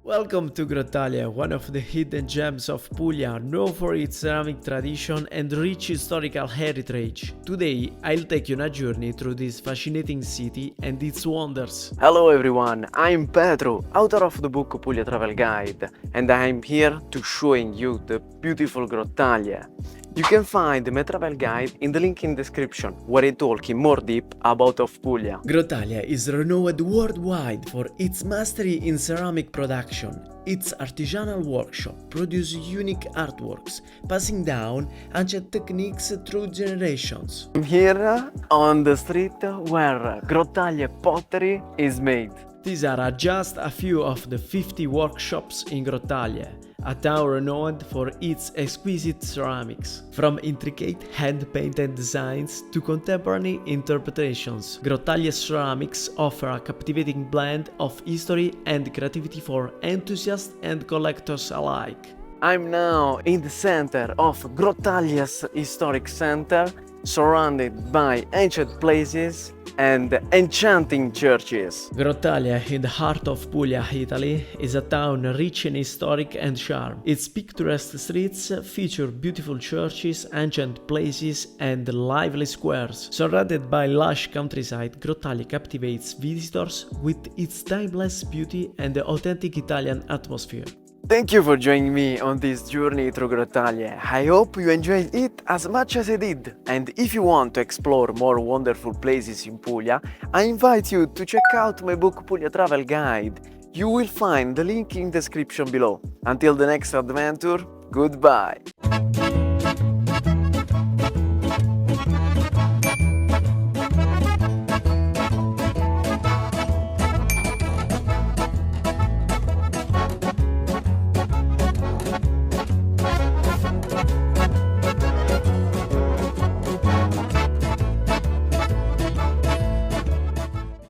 Welcome to Grottaglie, one of the hidden gems of Puglia, known for its ceramic tradition and rich historical heritage. Today, I'll take you on a journey through this fascinating city and its wonders. Hello everyone, I'm Pedro, author of the book Puglia Travel Guide, and I'm here to showing you the beautiful Grottaglie. You can find my travel guide in the link in description, where I talk in more deep about of Puglia. Grottaglie is renowned worldwide for its mastery in ceramic production. Its artisanal workshop produces unique artworks, passing down ancient techniques through generations. I'm here on the street where Grottaglie pottery is made. These are just a few of the 50 workshops in Grottaglie, a town renowned for its exquisite ceramics. From intricate hand-painted designs to contemporary interpretations, Grottaglie ceramics offer a captivating blend of history and creativity for enthusiasts and collectors alike. I'm now in the center of Grottaglie's historic center, surrounded by ancient places and enchanting churches. Grottaglie, in the heart of Puglia, Italy, is a town rich in historic and charm. Its picturesque streets feature beautiful churches, ancient places, and lively squares. Surrounded by lush countryside, Grottaglie captivates visitors with its timeless beauty and the authentic Italian atmosphere. Thank you for joining me on this journey through Grottaglie. I hope you enjoyed it as much as I did. And if you want to explore more wonderful places in Puglia, I invite you to check out my book Puglia Travel Guide. You will find the link in description below. Until the next adventure, goodbye!